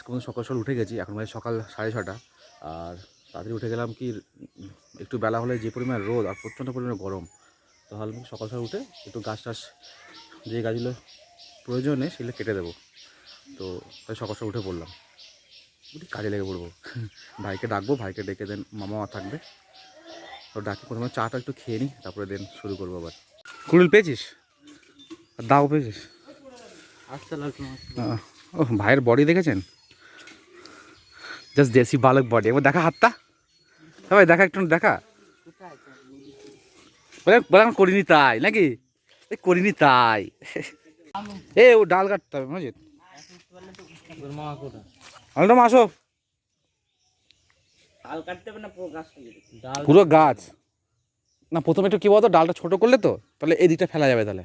পর্যন্ত সকাল সকাল উঠে গেছি, এখন বাজে সকাল 6:30। আর তাড়াতাড়ি উঠে গেলাম কি, একটু বেলা হলে যে পরিমাণ রোদ আর প্রচণ্ড পরিমাণে গরম, তো ভাবলাম সকাল সকাল উঠে একটু গাছ টাছ যে গাছগুলো প্রয়োজন নেই সেগুলো কেটে দেবো। তো তাই সকাল সকাল উঠে পড়লাম, কাজে লেগে পড়বো। ভাইকে ডাকবো, ভাইকে ডেকে দেন মামা থাকবে, তো ডাকি প্রথমে চাটা একটু খেয়ে নিই, তারপরে দেন শুরু করবো আবার। কুড়ুল পেয়েছিস? দাও পেয়েছিস? ও ভাইয়ের বডি দেখেছেন? জাস্ট দেশি বালক বডি। এবার দেখা হাতটা, ভাই দেখা একটু দেখা। বলে এখন করিনি তাই নাকি? করিনি তাই। এ ও ডাল কাটতে হবে মজিদ। আলটাম আসো। পুরো গাছ না, প্রথমে একটু কি বলতো, ডালটা ছোট করলে তো তাহলে এই দিকটা ফেলা যাবে, তাহলে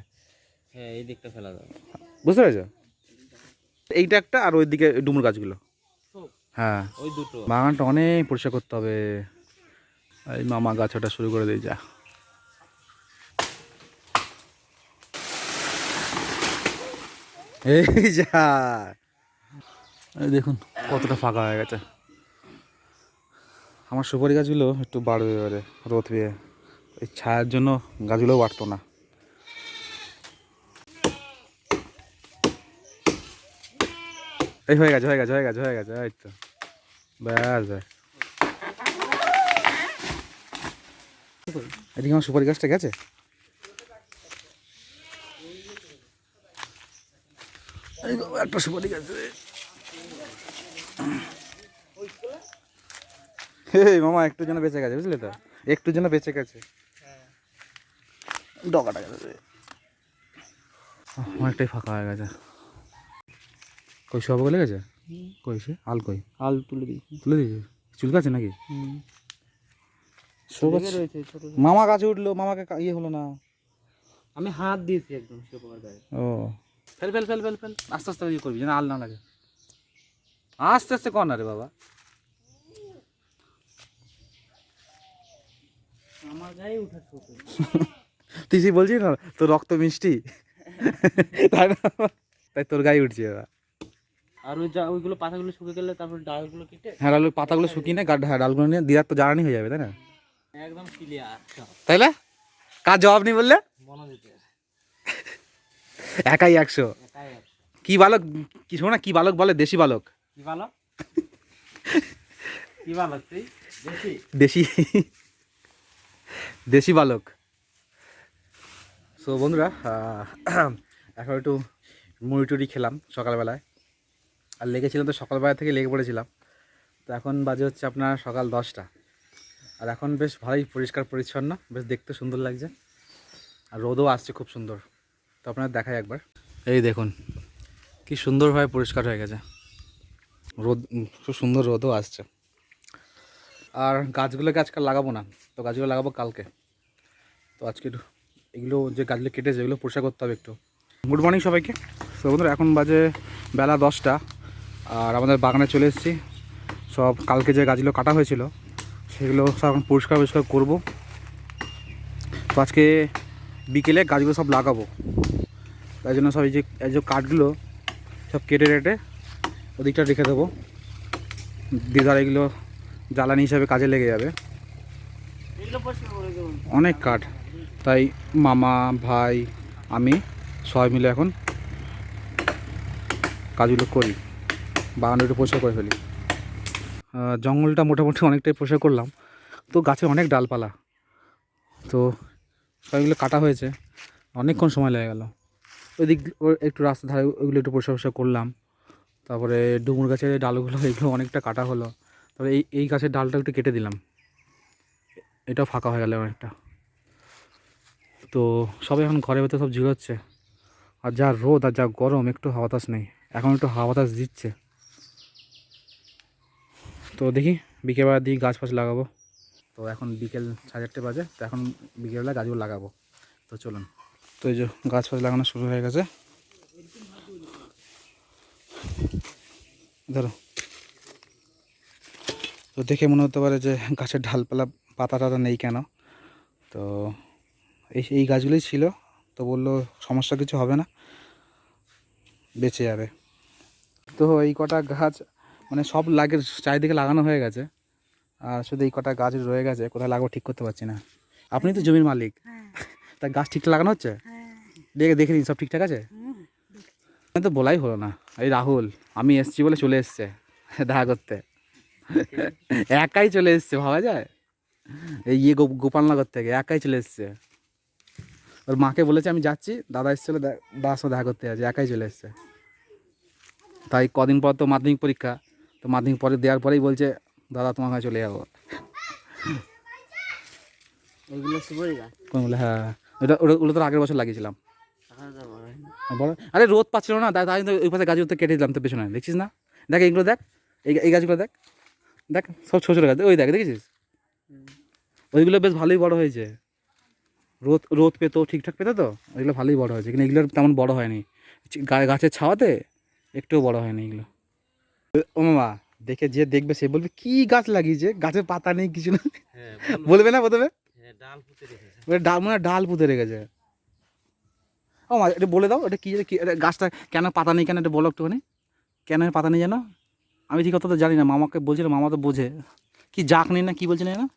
হ্যাঁ এই দিকটা ফেলা যাবে, বুঝতে পেরেছো? এইটা একটা, আর ওই দিকে ডুমুর গাছগুলো। হ্যাঁ ওই দুটো। বাগানটা অনেক পরিষ্কার করতে হবে। এই মামা গাছ ওটা শুরু করে দিই যা। এই যা দেখুন কতটা ফাঁকা হয়ে গেছে। আমার সুপারি গাছগুলো একটু বাড়বে এবারে রোদ পেয়ে, এই ছায়ার জন্য গাছগুলোও বাড়তো না। এই হয়ে গেছে হয়ে গেছে হয়ে গেছে হয়ে গেছে, এই তো ব্যাস ব্যাস। এদিকে আমার সুপারি গাছটা গেছে। একটা সুপারি গাছ, এই মামা একটু যেন বেঁচে গেছে, বুঝলে তো, একটু যেন বেঁচে গেছে। ডগাটা গেছে, অনেকটাই ফাঁকা হয়ে গেছে। কই সব গেলে গেছে? কই সে আল, কই আল তুলে দিই, তুলে দিয়েছে? চুল গাছে নাকি? রয়েছে ছোট। মামা গাছে উঠলো, মামাকে ইয়ে হলো না। আমি হাত দিয়েছি একদম শুকোবার গায়ে। ও ফেল ফেল ফেল ফেল ফেল, আস্তে আস্তে ইয়ে করবি যেন আল না লাগে। আস্তে আস্তে কর না রে বাবা। আমার গায়ে উঠা ছোট। তুই সেই বলছিস না তোর রক্ত মিষ্টি, তাই না? তাই তোর গায়ে উঠছে এবার। আর ওই ওইগুলো পাতাগুলো শুকে গেলে তারপর ডালগুলো কেটে, হ্যাঁ ডাল পাতাগুলো শুকিয়ে নেয়, হ্যাঁ ডালগুলো নিয়ে দিদার তো জ্বালানি হয়ে যাবে, তাই না? একদম ক্লিয়ার তাই না? কার জবাব নেই বললে? বনা দিতে একাই 100। একাই কি বালক, কি শোনা কি বালক বলে? দেশি বালক। কি ভালো কি ভালো তুই বেশি দেশি দেশি বালক। সো বন্ধুরা, এখন একটু মুড়ি টুড়ি খেলাম সকালবেলায়, আর লেগেছিলাম তো সকালবেলা থেকে লেগে পড়েছিলাম। তো এখন বাজে হচ্ছে আপনার সকাল 10টা, আর এখন বেশ ভালোই পরিষ্কার পরিচ্ছন্ন, বেশ দেখতে সুন্দর লাগছে, আর রোদও আসছে খুব সুন্দর। তো আপনারা দেখাই একবার, এই দেখুন কি সুন্দরভাবে পরিষ্কার হয়ে গেছে, রোদ খুব সুন্দর রোদও আসছে। আর গাছগুলোকে আজকাল লাগাবো না, তো গাছগুলো লাগাবো কালকে। তো আজকে একটু এগুলো যে গাছগুলো কেটেছে এগুলো পরিষ্কার করতে হবে একটু। গুড মর্নিং সবাইকে। তো বন্ধুরা এখন বাজে বেলা 10টা, আর আমাদের বাগানে চলে এসেছি। সব কালকে যে গাছগুলো কাটা হয়েছিল সেগুলো সব এখন পরিষ্কার করবো। তো আজকে বিকেলে গাছগুলো সব লাগাবো, তাই জন্য সব এই যে কাঠগুলো সব কেটে রেটে ওদিকটা রেখে দেবো। দিদার এগুলো জ্বালানি হিসাবে কাজে লেগে যাবে, অনেক কাঠ। তাই মামা ভাই আমি সবাই মিলে এখন কাজগুলো করি, বাগানটা একটু পরিষ্কার করে ফেলি। জঙ্গলটা মোটামুটি অনেকটাই পরিষ্কার করলাম। তো গাছে অনেক ডালপালা, তো সবগুলো কাটা হয়েছে, অনেকক্ষণ সময় লেগে গেল। ওই দিক একটু রাস্তা ধারে ওইগুলো একটু পরিষ্কার করলাম। তারপরে ডুমুর গাছের ডালগুলো এগুলো অনেকটা কাটা হলো। তবে এই গাছের ডালটা একটু কেটে দিলাম, এটাও ফাঁকা হয়ে গেল অনেকটা। তো সবাই এখন ঘরের ভেতরে সব ঝিরোচ্ছে, আর যা রোদ আর যা গরম, একটু হাওয়া বাতাস নেই। এখন একটু হাওয়া বাতাস দিচ্ছে। তো দেখি বিকেলবেলা দিকে গাছ ফাছ লাগাবো। তো এখন বিকেল 4:30 বাজে, তো এখন বিকেলবেলা গাছগুলো লাগাবো। তো চলুন। তো এই যে গাছ ফাছ লাগানো শুরু হয়ে গেছে, ধরো। তো দেখে মনে হতে পারে যে গাছের ডালপালা পাতা টাতা নেই কেন, তো এই গাছগুলোই ছিল। তো বললো সমস্যা কিছু হবে না, বেঁচে যাবে। তো এই কটা গাছ মানে সব লাগে চারিদিকে লাগানো হয়ে গেছে, আর শুধু এই কটা গাছ রয়ে গেছে, কোথায় লাগাবো ঠিক করতে পারছি না। আপনি তো জমির মালিক, তা গাছ ঠিকঠাক লাগানো হচ্ছে? দেখে নিন সব ঠিকঠাক আছে? আমি তো বলাই হলো না, এই রাহুল আমি এসছি বলে চলে এসছে দেখা করতে, একাই চলে এসছে, ভাবা যায়? এই গোপালনগর থেকে একাই চলে এসছে। ওর মাকে বলেছে আমি যাচ্ছি, দাদা এসেছিলো, দাদার সাথে দেখা করতে আছে, একাই চলে এসছে। তাই কদিন পর তো মাধ্যমিক পরীক্ষা, তো মাধ্যমিক পরে দেওয়ার পরেই বলছে দাদা তোমার কাছে চলে যাবো। ওইগুলো সুপারি গাছ কোনগুলো? হ্যাঁ, ওগুলো তো আগের বছর লাগিয়েছিলাম। এখন তো বড় হয়নি। বলো, আরে রোদ পাচ্ছিল না, তাই তো ওই পাশে গাছগুলো তো কেটে দিলাম, তো পেছনে দেখছিস না? দেখ এইগুলো দেখ, এই গাছগুলো দেখ, দেখ সব ছোটো ছোটো গাছ, ওই দেখ দেখেছিস? ওইগুলো বেশ ভালোই বড় হয়েছে, রোদ পেতো, ঠিকঠাক পেতো, তো ওইগুলো ভালোই বড় হয়েছে, কিন্তু এগুলোর তেমন বড় হয়নি, গাছের ছাওয়াতে একটুও বড় হয়নি এগুলো। ও মামা, দেখে যে দেখবে সে বলবে কি গাছ লাগিয়েছে, গাছের পাতা নেই কিছু না, বলবে না প্রথমে? ডাল পুঁতে রেখেছে। ও মা, এটা বলে দাও, এটা কি গাছটা কেন পাতা নেই, কেন এটা বলো একটুখানি, কেন পাতা নেই জানো? আমি ঠিক কথা তো জানি না, মামাকে বলছিল, মামা তো বোঝে। কি জাগ নেই না কি বলছে না?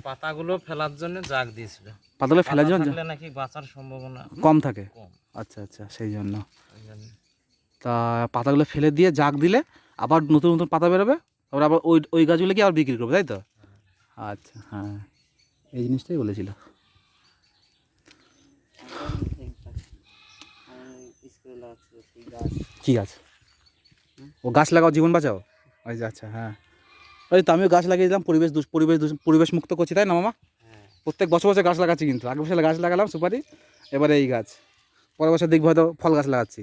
পাতাগুলো ফেলার জন্য জাগ দিয়েছিল, পাতাগুলো ফেলার জন্য নাকি বাঁচার সম্ভাবনা কম থাকে। কম, আচ্ছা আচ্ছা, সেই জন্য। ওই জন্য। তা পাতাগুলো ফেলে দিয়ে জাগ দিলে আবার নতুন নতুন পাতা বেরোবে, তারপর আবার ওই গাছগুলোকে আবার বিক্রি করবে, তাই তো? আচ্ছা, হ্যাঁ, এই জিনিসটাই বলেছিল। স্কুলে লাগছিল সেই গাছ। কী গাছ? ও গাছ লাগাও জীবন বাঁচাও, ওই যে, আচ্ছা, হ্যাঁ, ওই তো আমিও গাছ লাগিয়ে দিলাম, পরিবেশ মুক্ত করছি, তাই না মামা? প্রত্যেক বছর বছর গাছ লাগাচ্ছি, কিন্তু আগের বছর গাছ লাগালাম সুপারি, এবারে এই গাছ, পরের বছর দেখবো হয়তো ফল গাছ লাগাচ্ছি।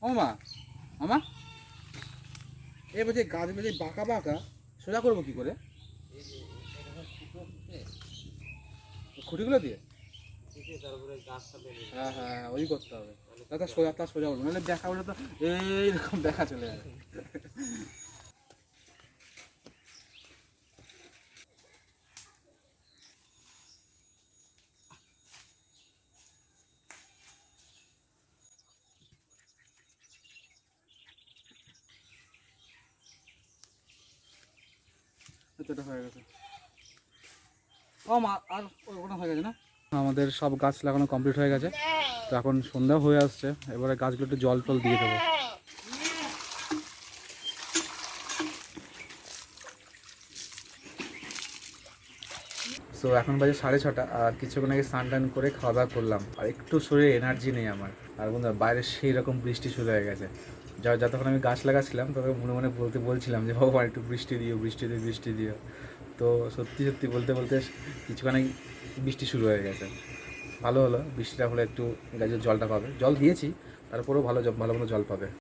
ও মামা, মামা, এবার যে গাছগুলো যে বাঁকা বাঁকা সোজা করবো কী করে? খুঁটিগুলো দিয়ে? হ্যাঁ হ্যাঁ, ওই করতে হবে, তার সোজা করবো, নাহলে দেখা হলে তো এইরকম দেখা চলে যাবে। এটা হয়ে গেছে। ও মা, আর ওটা হয়ে গেছে না? আমাদের সব গাছ লাগানো কমপ্লিট হয়ে গেছে, তো এখন সন্ধ্যা হয়ে আসছে, এবারে গাছগুলো একটু জল টল দিয়ে দেবো। সো এখন বাজে 6:30, আর কিছুক্ষণ আগে স্নান টান করে খাওয়া দাওয়া করলাম, আর একটু শরীরে এনার্জি নেই আমার। আর বন্ধুরা, বাইরে সেই রকম বৃষ্টি শুরু হয়ে গেছে, যতক্ষণ আমি গাছ লাগাচ্ছিলাম ততক্ষণ মনে মনে বলছিলাম যে ভগবান একটু বৃষ্টি দিও, বৃষ্টি দিও, বৃষ্টি দিও। তো সত্যি সত্যি বলতে বলতে কিছুক্ষণ বৃষ্টি শুরু হয়ে গেছে। ভালো হলো, বৃষ্টিটা হলে একটু গাছের জলটা পাবে, জল দিয়েছি, তারপরেও ভালো মতো জল পাবে।